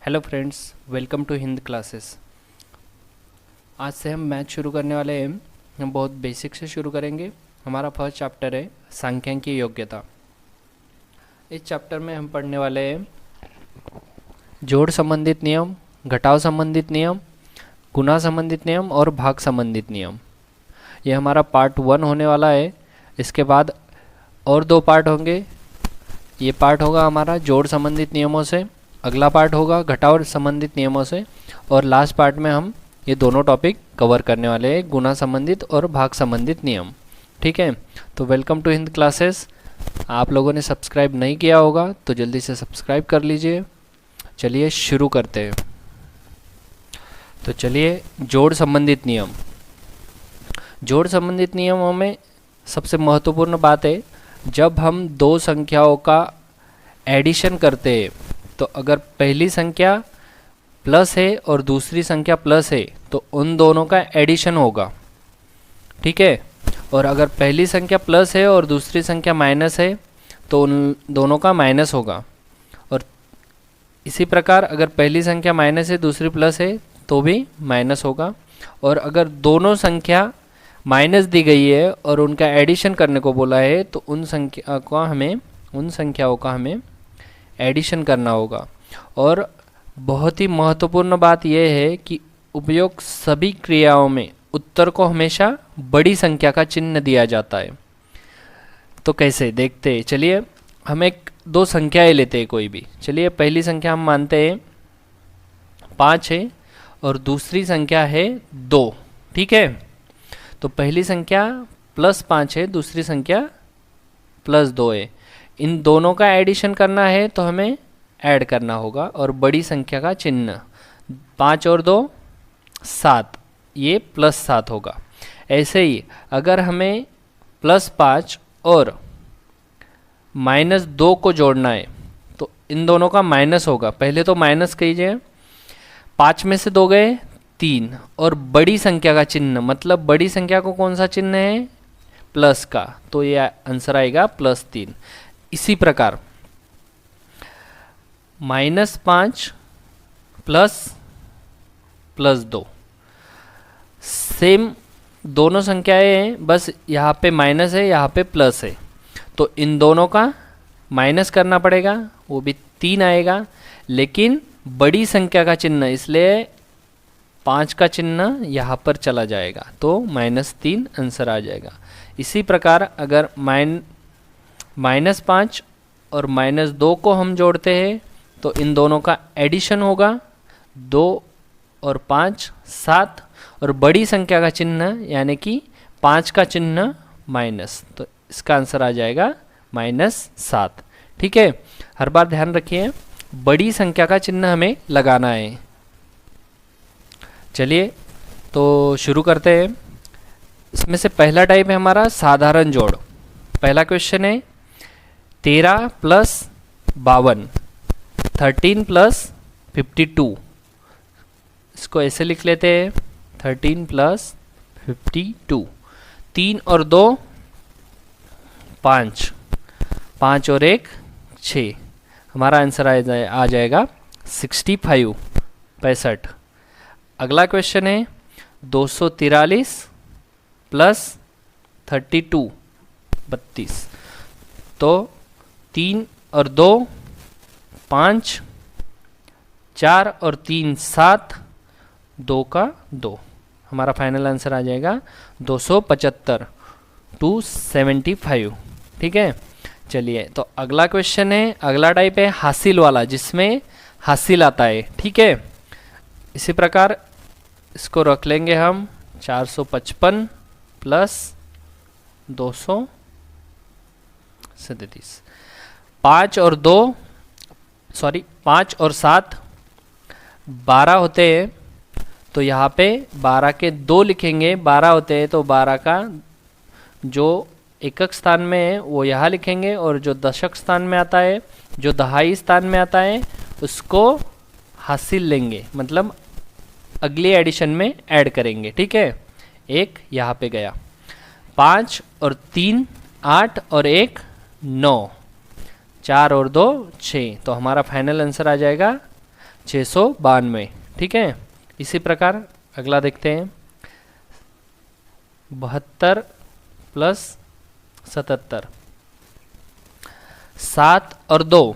Hello friends, welcome to Hind classes. आज से हम मैथ शुरू करने वाले हैं। हम बहुत बेसिक से शुरू करेंगे। हमारा फर्स्ट चैप्टर है सांख्यिकीय योग्यता। इस चैप्टर में हम पढ़ने वाले हैं जोड़ संबंधित नियम, घटाव संबंधित नियम, गुणा संबंधित नियम और भाग संबंधित नियम। ये हमारा पार्ट 1 होने वाला है। इसके बाद और 2 पार्ट होंगे। ये पार्ट होगा हमारा जोड़ संबंधित नियमों से, अगला पार्ट होगा घटाव संबंधित नियमों से, और लास्ट पार्ट में हम ये दोनों टॉपिक कवर करने वाले हैं, गुणा संबंधित और भाग संबंधित नियम। ठीक है, तो वेलकम टू हिंद क्लासेस। आप लोगों ने सब्सक्राइब नहीं किया होगा तो जल्दी से सब्सक्राइब कर लीजिए। चलिए शुरू करते हैं। तो चलिए, जोड़ संबंधित नियम। जोड़ संबंधित नियमों में सबसे महत्वपूर्ण बात है, जब हम दो संख्याओं का एडिशन करते हैं तो अगर पहली संख्या प्लस है और दूसरी संख्या प्लस है तो उन दोनों का एडिशन होगा। ठीक है, और अगर पहली संख्या प्लस है और दूसरी संख्या माइनस है तो उन दोनों का माइनस होगा। और इसी प्रकार अगर पहली संख्या माइनस है दूसरी प्लस है तो भी माइनस होगा। और अगर दोनों संख्या माइनस दी गई है और उनका एडिशन करने को बोला है तो उन संख्याओं का हमें एडिशन करना होगा। और बहुत ही महत्वपूर्ण बात यह है कि उपयुक्त सभी क्रियाओं में उत्तर को हमेशा बड़ी संख्या का चिन्ह दिया जाता है। तो कैसे देखते हैं, चलिए हम दो संख्याएं लेते हैं कोई भी। चलिए, पहली संख्या हम मानते हैं 5 है और दूसरी संख्या है 2। ठीक है, तो पहली संख्या +5 है, दूसरी संख्या +2 है। इन दोनों का एडिशन करना है तो हमें ऐड करना होगा और बड़ी संख्या का चिन्ह 5 और 2 7, ये +7 होगा। ऐसे ही अगर हमें +5 और -2 को जोड़ना है तो इन दोनों का माइनस होगा। पहले तो माइनस कीजिए, 5 में से 2 गए 3, और बड़ी संख्या का चिन्ह, मतलब बड़ी संख्या को कौन सा चिन्ह है, प्लस का, तो ये आंसर आएगा +3। इसी प्रकार -5 +2 सेम दोनों संख्याएं हैं, बस यहाँ पे माइनस है यहाँ पे प्लस है, तो इन दोनों का माइनस करना पड़ेगा, वो भी 3 आएगा। लेकिन बड़ी संख्या का चिन्ह, इसलिए 5 का चिन्ह यहाँ पर चला जाएगा तो -3 आंसर आ जाएगा। इसी प्रकार अगर -5 और -2 को हम जोड़ते हैं तो इन दोनों का एडिशन होगा, 2 और 5 7, और बड़ी संख्या का चिन्ह यानी कि 5 का चिन्ह माइनस, तो इसका आंसर आ जाएगा -7। ठीक है, हर बार ध्यान रखिए बड़ी संख्या का चिन्ह हमें लगाना है। चलिए तो शुरू करते हैं। इसमें से पहला टाइप है हमारा साधारण जोड़। पहला क्वेश्चन है 13 + 52, 13 + 52। इसको ऐसे लिख लेते हैं, 13 + 52। 3 और 2 5, 5 और 1 6। हमारा आंसर आ जाएगा 65। अगला क्वेश्चन है 243 + 32 32। तो 3 और 2 5, 4 और 3 7, 2 का 2। हमारा फाइनल आंसर आ जाएगा 275 275। ठीक है, चलिए तो अगला क्वेश्चन है, अगला टाइप है हासिल वाला, जिसमें हासिल आता है। ठीक है, इसी प्रकार इसको रख लेंगे हम 455 + 237। 5 और 7 12 होते हैं, तो यहाँ पे 12 के 2 लिखेंगे। 12 होते हैं तो 12 का जो एकक स्थान में है वो यहाँ लिखेंगे, और जो दशक स्थान में आता है, जो दहाई स्थान में आता है, उसको हासिल लेंगे, मतलब अगली एडिशन में ऐड करेंगे। ठीक है, एक यहाँ पे गया, 5 और 3 8 और 1 9, 4 और 2 6। तो हमारा फाइनल आंसर आ जाएगा 692। ठीक है, इसी प्रकार अगला देखते हैं। 72 प्लस 77, 7 और 2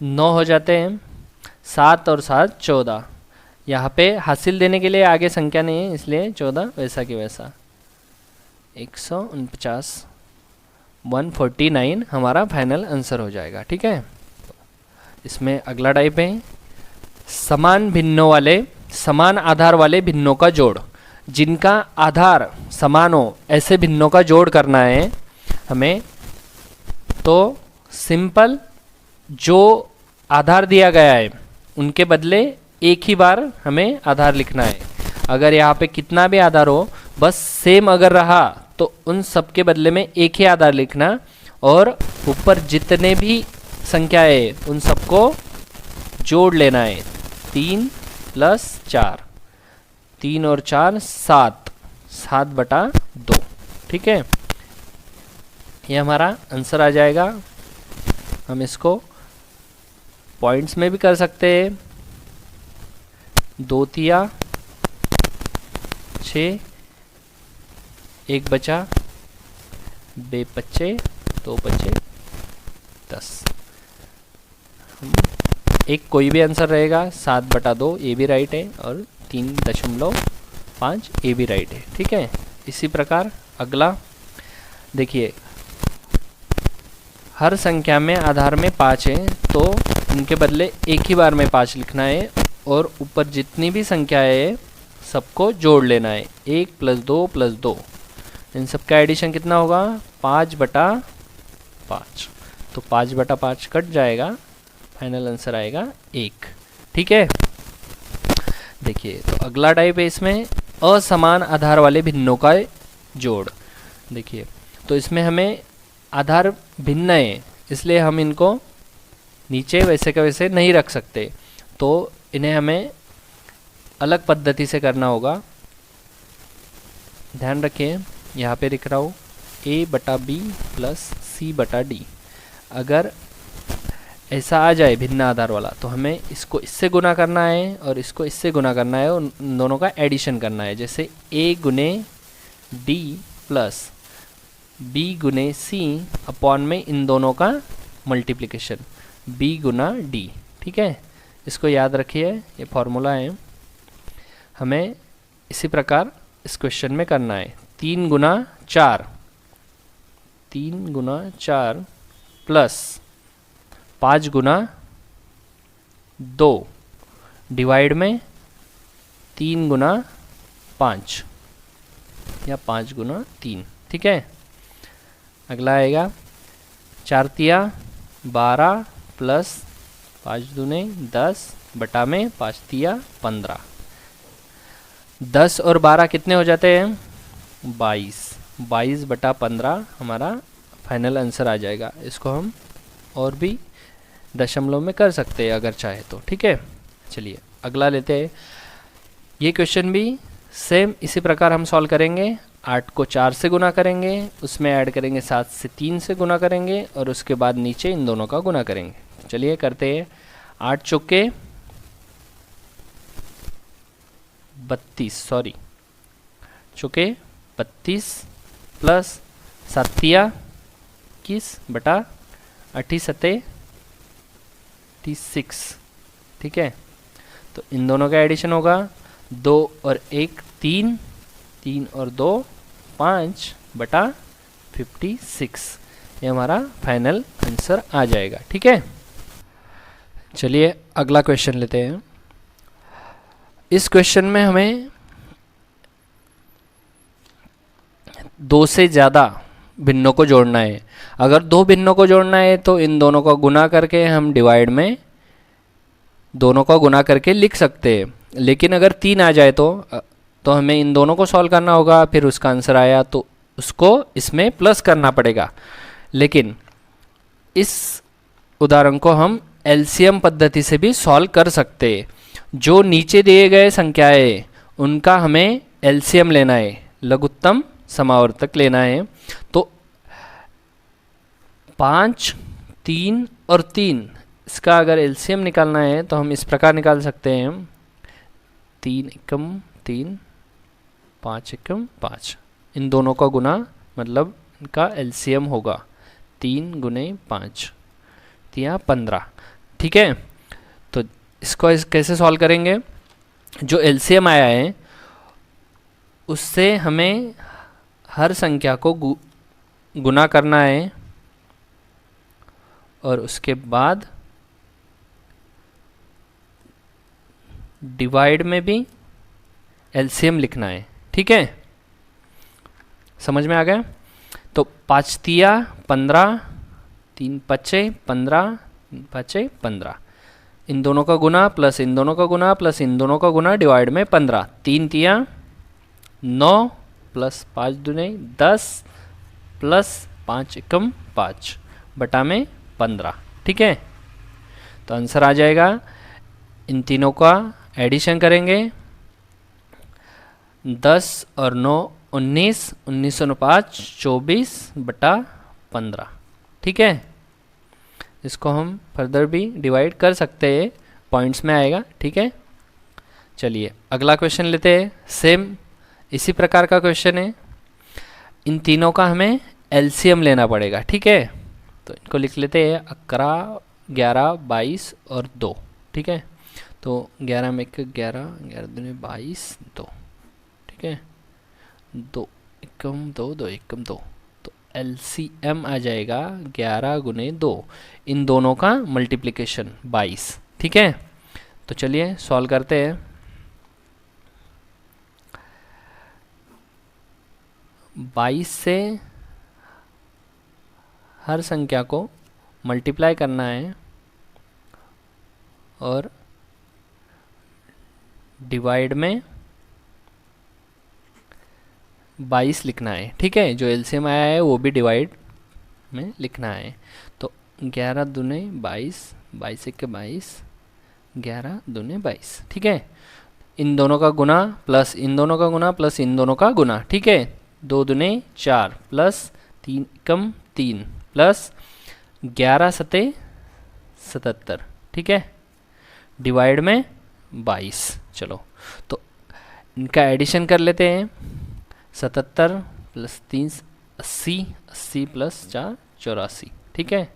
9 हो जाते हैं, 7 और 7 14। यहाँ पे हासिल देने के लिए आगे संख्या नहीं है, इसलिए 14 वैसा कि वैसा। 149 149 हमारा फाइनल आंसर हो जाएगा। ठीक है, इसमें अगला टाइप है समान भिन्नों वाले, समान आधार वाले भिन्नों का जोड़। जिनका आधार समान हो ऐसे भिन्नों का जोड़ करना है हमें। तो सिंपल जो आधार दिया गया है उनके बदले एक ही बार हमें आधार लिखना है। अगर यहाँ पे कितना भी आधार हो, बस सेम अगर रहा तो उन सब के बदले में एक ही आधार लिखना, और ऊपर जितने भी संख्या है उन सबको जोड़ लेना है। 3 प्लस 4, 3 और 4 7, 7/2। ठीक है, ये हमारा आंसर आ जाएगा। हम इसको पॉइंट्स में भी कर सकते हैं। 2 तिया 6, 1 बचा, 2 पच्चे 2 पच्चे 10। एक कोई भी आंसर रहेगा। 7/2 ये भी राइट है, और 3.5 ये भी राइट है। ठीक है, इसी प्रकार अगला देखिए, हर संख्या में आधार में 5 है, तो उनके बदले एक ही बार में 5 लिखना है, और ऊपर जितनी भी संख्या है सबको जोड़ लेना है। 1 + 2 + 2, इन सब का एडिशन कितना होगा? 5/5। तो 5/5 कट जाएगा, फाइनल आंसर आएगा 1। ठीक है, देखिए तो अगला टाइप है इसमें असमान आधार वाले भिन्नों का जोड़। देखिए तो इसमें हमें आधार भिन्न है, इसलिए हम इनको नीचे वैसे का वैसे नहीं रख सकते, तो इन्हें हमें अलग पद्धति से करना होगा। ध्यान रखिए, यहाँ पे लिख रहा हूँ a/b + c/d। अगर ऐसा आ जाए भिन्न आधार वाला, तो हमें इसको इससे गुना करना है और इसको इससे गुना करना है, और उन दोनों का एडिशन करना है। जैसे a × d + b × c upon में इन दोनों का मल्टीप्लिकेशन b × d। ठीक है, इसको याद रखिए, ये फॉर्मूला है। हमें इसी प्रकार इस क्वेश्चन में करना है। 3 × 4 प्लस 5 × 2 डिवाइड में 3 × 5 या 5 × 3। ठीक है, अगला आएगा 4 तिया 12 प्लस 5 दूने 10 बटा में 5 तिया 15। 10 और 12 कितने हो जाते हैं? 22। 22/15 हमारा फाइनल आंसर आ जाएगा। इसको हम और भी दशमलव में कर सकते हैं अगर चाहे तो। ठीक है, चलिए अगला लेते हैं। ये क्वेश्चन भी सेम इसी प्रकार हम सॉल्व करेंगे। 8 को 4 से गुना करेंगे, उसमें ऐड करेंगे 7 से 3 से गुना करेंगे, और उसके बाद नीचे इन दोनों का गुना करेंगे। चलिए करते हैं। 8 चौके 32, सॉरी चौके 32 प्लस 7 तिया 21 बटा 8 36। ठीक है, तो इन दोनों का एडिशन होगा। 2 और 1 3, 3 और 2 5/56। ये हमारा फाइनल आंसर आ जाएगा। ठीक है, चलिए अगला क्वेश्चन लेते हैं। इस क्वेश्चन में हमें 2 से ज़्यादा भिन्नों को जोड़ना है। अगर 2 भिन्नों को जोड़ना है तो इन दोनों को गुना करके हम डिवाइड में दोनों को गुना करके लिख सकते हैं। लेकिन अगर 3 आ जाए तो हमें इन दोनों को सॉल्व करना होगा। फिर उसका आंसर आया तो उसको इसमें प्लस करना पड़ेगा। लेकिन इस उदाहरण को हम एलसीएम पद्धति से भी सॉल्व कर सकते हैं। जो नीचे दिए गए संख्याएं उनका हमें एलसीएम लेना है, लघुत्तम समावर्तक लेना है। तो 5, 3 और 3 इसका अगर एलसीएम निकालना है तो हम इस प्रकार निकाल सकते हैं, 3 एकम 3, 5 एकम 5, इन दोनों का गुना मतलब इनका एलसीएम होगा 3 गुने 5 या 15। ठीक है, तो इसको कैसे सॉल्व करेंगे, जो एलसीएम आया है उससे हमें हर संख्या को गुना करना है और उसके बाद डिवाइड में भी एलसीएम लिखना है। ठीक है, समझ में आ गया। तो 5 तिया 15, 3 पचे 15, 5 15, इन दोनों का गुना प्लस इन दोनों का गुना प्लस इन दोनों का गुना डिवाइड में 15, 3 तिया 9 प्लस 5 दूने 10 प्लस 5 एकम 5 बटा में 15। ठीक है, तो आंसर आ जाएगा, इन तीनों का एडिशन करेंगे, 10 और 9 19, 19 और 5 24 बटा 15। ठीक है, इसको हम फर्दर भी डिवाइड कर सकते हैं, पॉइंट्स में आएगा। ठीक है, चलिए अगला क्वेश्चन लेते हैं। सेम इसी प्रकार का क्वेश्चन है, इन तीनों का हमें एलसीएम लेना पड़ेगा। ठीक है, तो इनको लिख लेते हैं 11, 11, 22 और 2। ठीक है, तो 11 में 11, 11 दूने 22, 2। ठीक है, 2 एकम 2, 2 एकम 2, तो एलसीएम आ जाएगा 11 गुने 2, इन दोनों का मल्टीप्लिकेशन 22। ठीक है, तो चलिए सॉल्व करते हैं। 22 से हर संख्या को मल्टीप्लाई करना है और डिवाइड में 22 लिखना है। ठीक है, जो एलसीएम आया है वो भी डिवाइड में लिखना है। तो 11 दूने 22, 22 एक 22, 11 दूने 22। ठीक है, इन दोनों का गुना प्लस इन दोनों का गुना प्लस इन दोनों का गुना। ठीक है, 2 दूने 4 प्लस 3 एकम 3 प्लस 11 सते 77। ठीक है, डिवाइड में 22। चलो तो इनका एडिशन कर लेते हैं, 77 प्लस 3 80, 80 प्लस 4 84। ठीक है,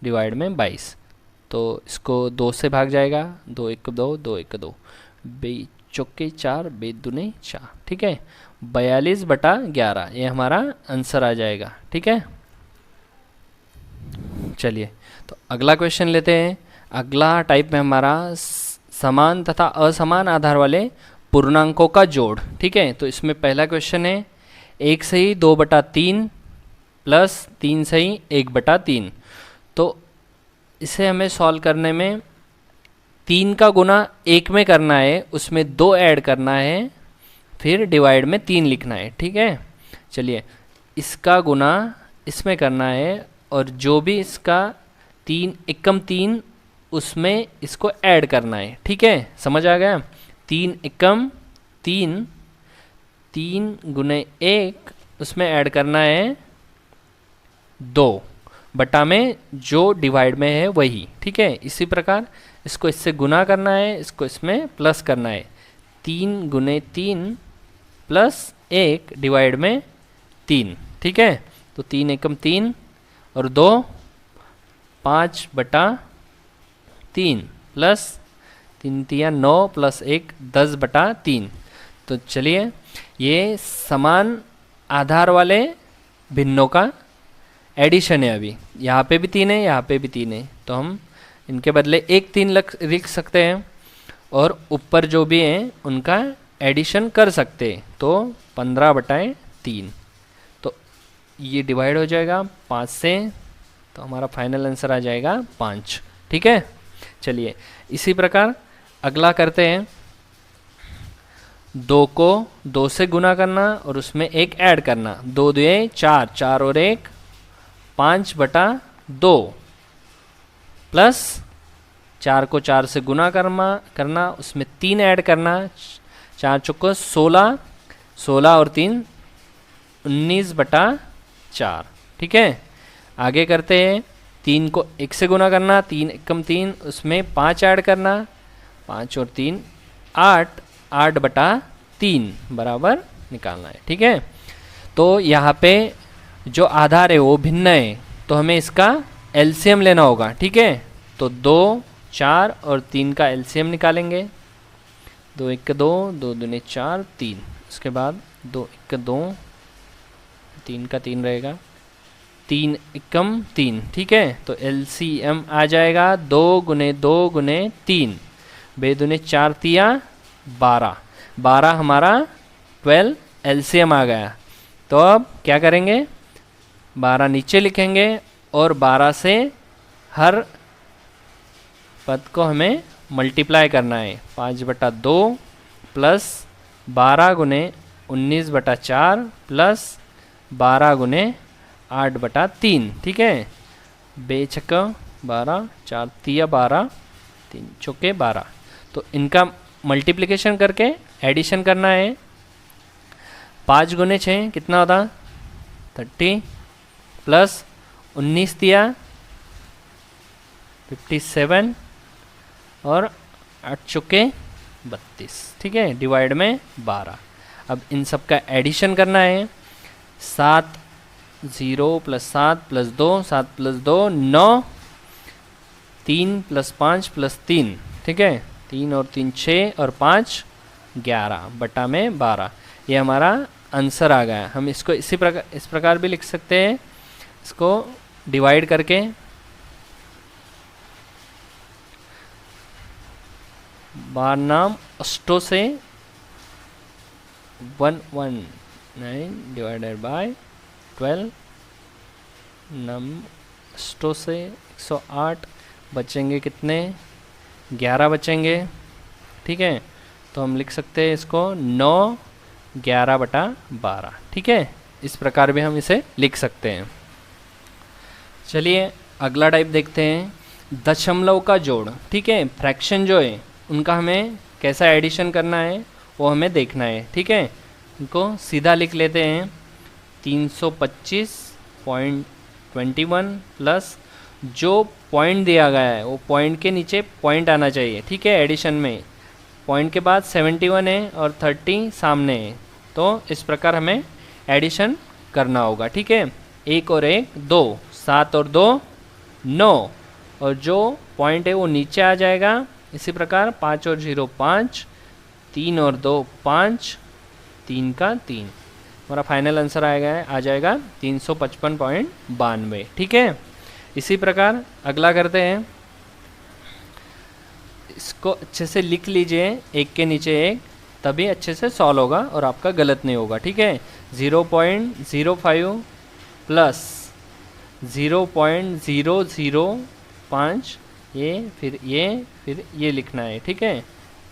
डिवाइड में 22, तो इसको 2 से भाग जाएगा, 2 एक 2, 2 एक 2, बे चौके 4, बे दूने 4। ठीक है, 42 बटा 11, ये हमारा आंसर आ जाएगा। ठीक है, चलिए तो अगला क्वेश्चन लेते हैं। अगला टाइप में हमारा समान तथा असमान आधार वाले पूर्णांकों का जोड़। ठीक है, तो इसमें पहला क्वेश्चन है 1 सही 2/3 प्लस 3 सही 1/3। तो इसे हमें सॉल्व करने में 3 का गुना 1 में करना है, उसमें 2 ऐड करना है, फिर डिवाइड में 3 लिखना है। ठीक है, चलिए इसका गुना इसमें करना है और जो भी इसका 3 एकम 3 उसमें इसको ऐड करना है। ठीक है, समझ आ गया। 3 एकम 3, 3 गुने 1 उसमें ऐड करना है 2 बटा में जो डिवाइड में है वही। ठीक है, इसी प्रकार इसको इससे गुना करना है, इसको इसमें प्लस करना है, 3 गुने 3 प्लस 1 डिवाइड में 3। ठीक है, तो 3 एकम 3 और 2 5/3 प्लस 3 तिया 9 प्लस 1 10/3। तो चलिए ये समान आधार वाले भिन्नों का एडिशन है। अभी यहाँ पे भी 3 है, यहाँ पे भी 3 है, तो हम इनके बदले 1 3 लिख सकते हैं और ऊपर जो भी हैं उनका एडिशन कर सकते हैं। तो 15/3, तो ये डिवाइड हो जाएगा 5 से, तो हमारा फाइनल आंसर आ जाएगा 5। ठीक है, चलिए इसी प्रकार अगला करते हैं। 2 को 2 से गुना करना और उसमें 1 ऐड करना, 2 2 4, 4 और 1 5/2 प्लस 4 को 4 से गुना करना उसमें 3 ऐड करना, 4 चौको 16, 16 और 3 19/4। ठीक है, आगे करते हैं 3 को 1 से गुना करना, 3 एकम 3, उसमें 5 ऐड करना, 5 और 3 8, 8/3 बराबर निकालना है। ठीक है, तो यहाँ पे जो आधार है वो भिन्न है, तो हमें इसका एलसीएम लेना होगा। ठीक है, तो 2, 4 और 3 का एलसीएम निकालेंगे। 2 1 2, 2 दूनी 4, 3, उसके बाद 2 1 2, 3 का 3 रहेगा, 3 एकम 3। ठीक है, तो एलसीएम आ जाएगा 2 गुने 2 गुने 3, 2 दूनी 4 तिया 12, 12 हमारा 12 एलसीएम आ गया। तो अब क्या करेंगे, 12 नीचे लिखेंगे और 12 से हर पद को हमें मल्टीप्लाई करना है। 5/2 प्लस 12 गुने 19/4 प्लस 12 गुने 8/3। ठीक है, 2 छक्क 12, 4 तिया 12, 3 चौके 12। तो इनका मल्टीप्लिकेशन करके एडिशन करना है। 5 गुने 6 कितना होता, 30 प्लस 19 तिया 57 और 8 चौके 32। ठीक है, डिवाइड में 12। अब इन सब का एडिशन करना है। 7 0 plus 7 plus 2, 7 plus 2 9, 3 plus 5 plus 3। ठीक है, 3 और 3 6 और 5 11 बटा में 12। ये हमारा आंसर आ गया। हम इसको इस प्रकार भी लिख सकते हैं, इसको डिवाइड करके। बार नाम अष्टों से 119 डिवाइडेड बाय 12, नम अष्टों से 108 बचेंगे कितने, 11 बचेंगे। ठीक है, तो हम लिख सकते हैं इसको 9 11/12। ठीक है, इस प्रकार भी हम इसे लिख सकते हैं। चलिए अगला टाइप देखते हैं, दशमलव का जोड़। ठीक है, फ्रैक्शन जो है उनका हमें कैसा एडिशन करना है वो हमें देखना है। ठीक है, इनको सीधा लिख लेते हैं। 325.21 प्लस जो पॉइंट दिया गया है वो पॉइंट के नीचे पॉइंट आना चाहिए। ठीक है, एडिशन में पॉइंट के बाद 71 है और 30 सामने है, तो इस प्रकार हमें एडिशन करना होगा। ठीक है, 1 और 1 2, 7 और 2 9, और जो पॉइंट है वो नीचे आ जाएगा। इसी प्रकार 5 और 0 5, 3 और 2 5, 3 का 3। हमारा फाइनल आंसर आ जाएगा 355.92। ठीक है, इसी प्रकार अगला करते हैं। इसको अच्छे से लिख लीजिए, एक के नीचे एक, तभी अच्छे से सॉल्व होगा और आपका गलत नहीं होगा। ठीक है, 0.05 प्लस 0.005, फिर ये लिखना है। ठीक है,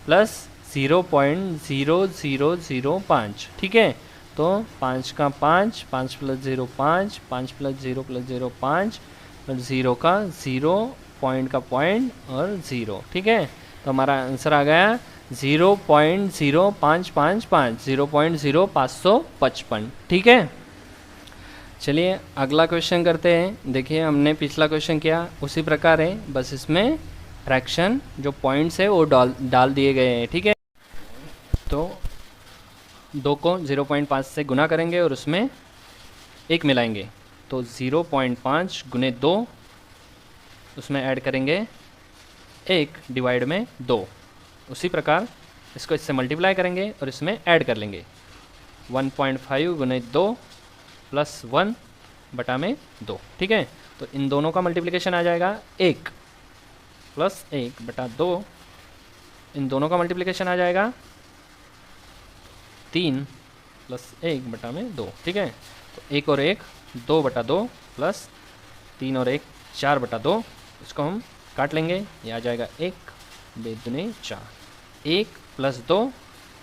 प्लस 0.0005। ठीक है, तो 5 का 5, 5 प्लस 0 5, 5 प्लस 0 प्लस 0 5, और 0 का 0, पॉइंट का पॉइंट और 0। ठीक है, तो हमारा आंसर आ गया 0.0555, 0.0555। ठीक है, चलिए अगला क्वेश्चन करते हैं। देखिए हमने पिछला क्वेश्चन किया उसी प्रकार है, बस इसमें फ्रैक्शन जो पॉइंट्स है वो डाल दिए गए हैं। ठीक है, तो 2 को 0.5 से गुना करेंगे और उसमें 1 मिलाएंगे, तो 0.5 गुने 2, उसमें ऐड करेंगे 1 डिवाइड में 2। उसी प्रकार इसको इससे मल्टीप्लाई करेंगे और इसमें ऐड कर लेंगे। 1.5 गुने 2 प्लस 1 बटा में 2। ठीक है, तो इन दोनों का मल्टीप्लिकेशन आ जाएगा 1 प्लस 1 बटा 2, इन दोनों का मल्टीप्लिकेशन आ जाएगा 3 प्लस 1 बटा में 2। ठीक है, तो 1 और 1 2 बटा 2 प्लस 3 और 1 4 बटा 2, इसको हम काट लेंगे, ये आ जाएगा 1 2 दूनी 4, 1 प्लस 2,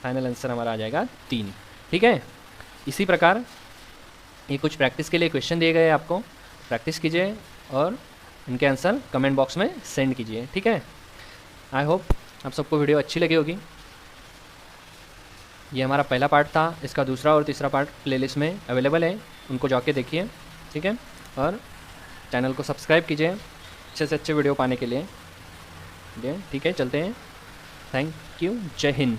फाइनल आंसर हमारा आ जाएगा 3। ठीक है, इसी प्रकार ये कुछ प्रैक्टिस के लिए क्वेश्चन दिए गए हैं, आपको प्रैक्टिस कीजिए और इनके आंसर कमेंट बॉक्स में सेंड कीजिए। ठीक है, आई होप आप सबको वीडियो अच्छी लगी होगी। ये हमारा पहला पार्ट था, इसका दूसरा और तीसरा पार्ट प्लेलिस्ट में अवेलेबल है, उनको जाके देखिए। ठीक है, और चैनल को सब्सक्राइब कीजिए अच्छे से अच्छे वीडियो पाने के लिए। ठीक है, चलते हैं। Thank you. जय हिंद।